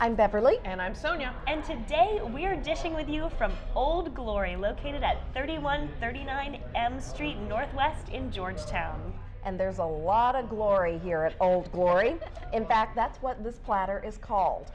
I'm Beverly. And I'm Sonia. And today we are dishing with you from Old Glory, located at 3139 M Street Northwest in Georgetown. And there's a lot of glory here at Old Glory. In fact, that's what this platter is called.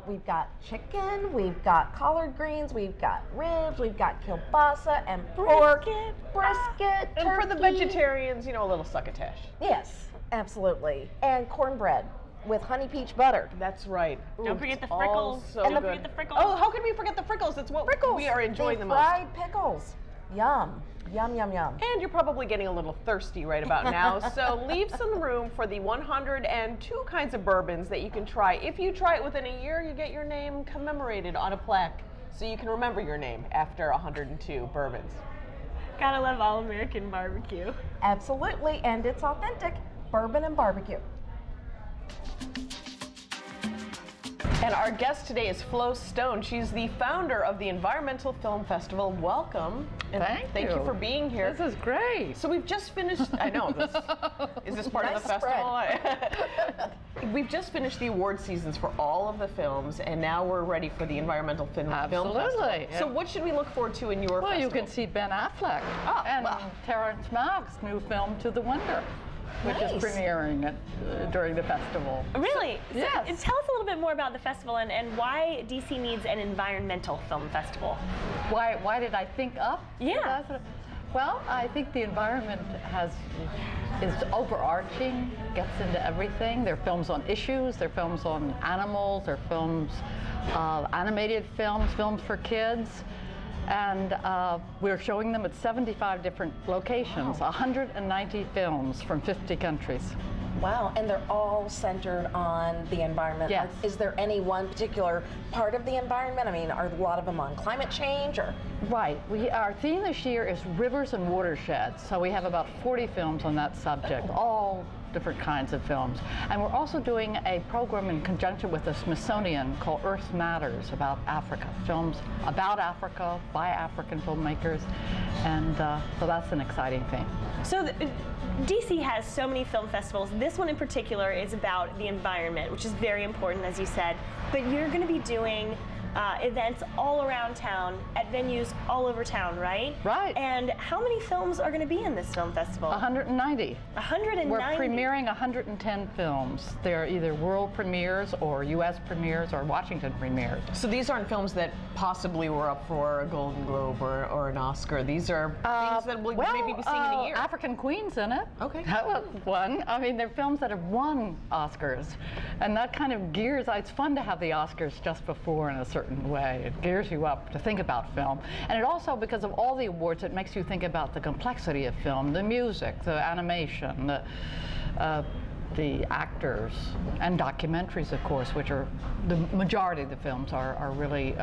We've got chicken, we've got collard greens, we've got ribs, we've got kielbasa and pork, brisket, and turkey. For the vegetarians, you know, a little succotash. Yes, absolutely. And cornbread with honey peach butter. That's right. Don't forget the frickles. So Don't forget the frickles. Oh, how can we forget the frickles? It's what we are enjoying the most. Fried pickles. Yum. Yum, yum, yum. And you're probably getting a little thirsty right about now, so leave some room for the 102 kinds of bourbons that you can try. If you try it within a year, you get your name commemorated on a plaque, so you can remember your name after 102 bourbons. Gotta love all-American barbecue. Absolutely, and it's authentic bourbon and barbecue. And our guest today is Flo Stone. She's the founder of the Environmental Film Festival. Welcome. And thank you for being here. This is great. So we've just finished, I know, is this part of the festival? We've just finished the award seasons for all of the films, and now we're ready for the Environmental Film Festival. Absolutely. So what should we look forward to in your festival? Well, you can see Ben Affleck and Terrence Malick's new film, To the Wonder, which is premiering during the festival. Really? Yes. So, tell us a little bit more about the festival and why DC needs an environmental film festival. Why did I think up? Yeah. Well, I think the environment is overarching, gets into everything. There are films on issues, there are films on animals, there are films, animated films, films for kids. And we're showing them at 75 different locations, 190 films from 50 countries. Wow, and they're all centered on the environment. Yes. Is there any one particular part of the environment? I mean, are a lot of them on climate change or? Right. Our theme this year is rivers and watersheds. So we have about 40 films on that subject, all different kinds of films. And we're also doing a program in conjunction with the Smithsonian called Earth Matters about Africa, films about Africa by African filmmakers. And so that's an exciting thing. So DC has so many film festivals. This one in particular is about the environment, which is very important, as you said. But you're going to be doing events all around town at venues all over town, right? Right. And how many films are going to be in this film festival? 190. 190. We're premiering 110 films. They're either world premieres or U.S. premieres or Washington premieres. So these aren't films that possibly were up for a Golden Globe or an Oscar. These are things that we'll maybe be seeing in a year. African Queen's in it. Okay. That was one. I mean, they're films that have won Oscars. And that kind of gears, it's fun to have the Oscars just before in a certain way. It gears you up to think about film. And it also, because of all the awards, it makes you think about the complexity of film, the music, the animation, the actors, and documentaries, of course, which are, the majority of the films are really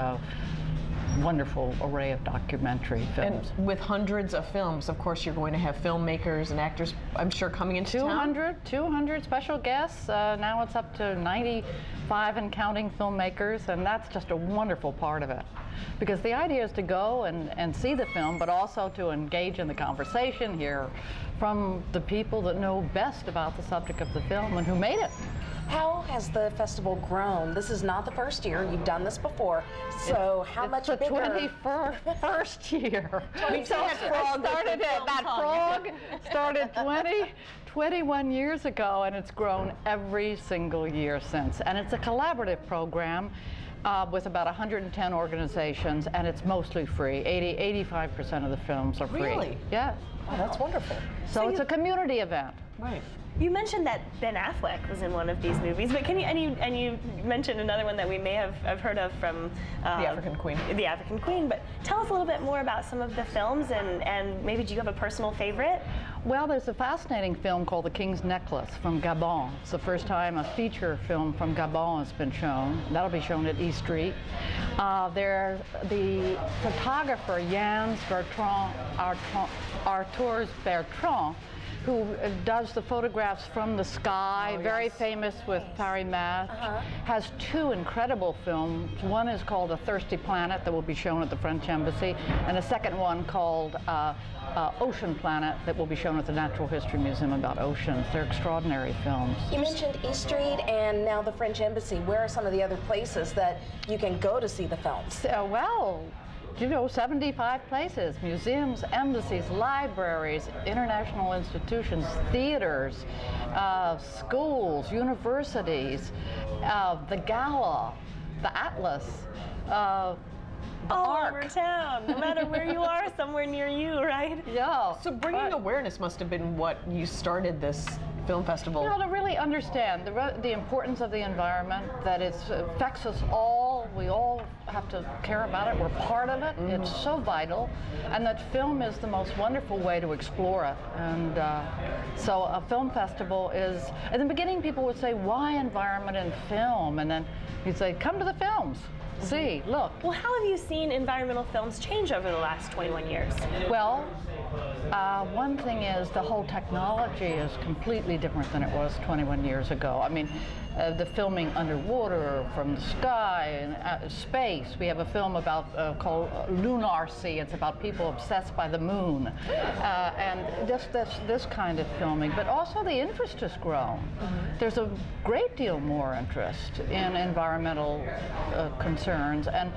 wonderful array of documentary films. And with hundreds of films, of course, you're going to have filmmakers and actors, I'm sure, coming into town. 200 special guests. Now it's up to 95 and counting filmmakers, and that's just a wonderful part of it. Because the idea is to go and see the film, but also to engage in the conversation, hear from the people that know best about the subject of the film and who made it. How has the festival grown? This is not the first year. You've done this before. So how much bigger? It's the 21st year. We've seen that frog. Started 21 years ago, and it's grown every single year since. And it's a collaborative program with about 110 organizations, and it's mostly free. 85% of the films are free. Really? Yes. Oh, that's wonderful. So it's a community event. Right. You mentioned that Ben Affleck was in one of these movies, but can you and you mentioned another one that we may have heard of from The African Queen. The African Queen, but tell us a little bit more about some of the films and maybe do you have a personal favorite? Well, there's a fascinating film called The King's Necklace from Gabon. It's the first time a feature film from Gabon has been shown. That'll be shown at E Street. There's the photographer Jans Arthurs Bertrand who does the photographs from the sky, very famous with Paris Match, has two incredible films. One is called A Thirsty Planet that will be shown at the French Embassy, and a second one called Ocean Planet that will be shown at the Natural History Museum about oceans. They're extraordinary films. You mentioned East Street and now the French Embassy. Where are some of the other places that you can go to see the films? Well, you know, 75 places, museums, embassies, libraries, international institutions, theaters, schools, universities, the Gala, the Atlas, the all Arc. over town, no matter where you are, somewhere near you, right? Yeah. So bringing awareness must have been what you started this film festival. You know, to really understand the importance of the environment, that it affects us all. We all have to care about it. We're part of it. It's so vital. And that film is the most wonderful way to explore it. And so a film festival is, in the beginning people would say, why environment in film? And then you'd say, come to the films. See, look. Well, how have you seen environmental films change over the last 21 years? Well, one thing is the whole technology is completely different than it was 21 years ago. I mean, the filming underwater, from the sky, and space. We have a film about called Lunar Sea. It's about people obsessed by the moon, and this kind of filming. But also the interest has grown. There's a great deal more interest in environmental concerns, and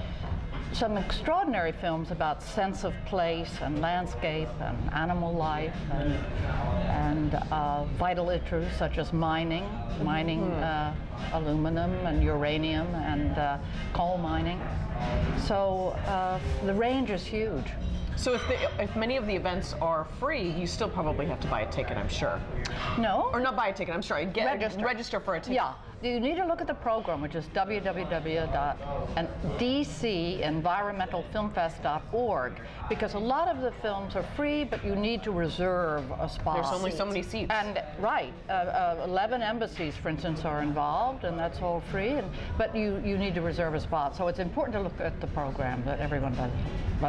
some extraordinary films about sense of place and landscape and animal life and vital issues such as mining, aluminum and uranium and coal mining. So the range is huge. So if many of the events are free, you still probably have to buy a ticket, I'm sure. No. Or not buy a ticket, I'm sorry. Register for a ticket. Yeah. You need to look at the program, which is www.dcenvironmentalfilmfest.org, because a lot of the films are free, but you need to reserve a spot. There's only so many seats. And 11 embassies, for instance, are involved, and that's all free. But you need to reserve a spot. So it's important to look at the program that everyone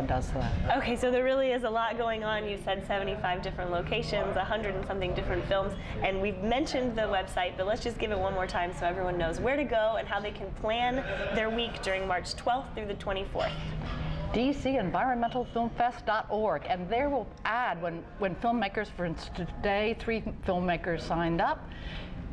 does that. Okay, so there really is a lot going on. You said 75 different locations, 100 and something different films, and we've mentioned the website, but let's just give it one more time so everyone knows where to go and how they can plan their week during March 12th through the 24th. dcenvironmentalfilmfest.org, and there will add when filmmakers, for instance, today 3 filmmakers signed up.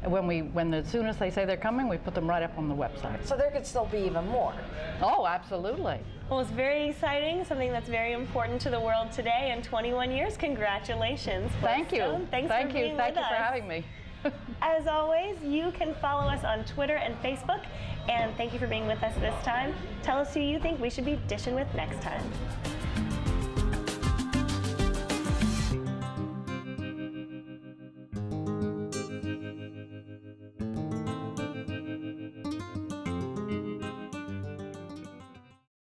As soon as they say they're coming, we put them right up on the website. So there could still be even more. Oh, absolutely. Well, it's very exciting, something that's very important to the world today. In 21 years, congratulations. Thank you. Thanks for being with us. Thank you for having me. As always, you can follow us on Twitter and Facebook, and thank you for being with us this time. Tell us who you think we should be dishing with next time.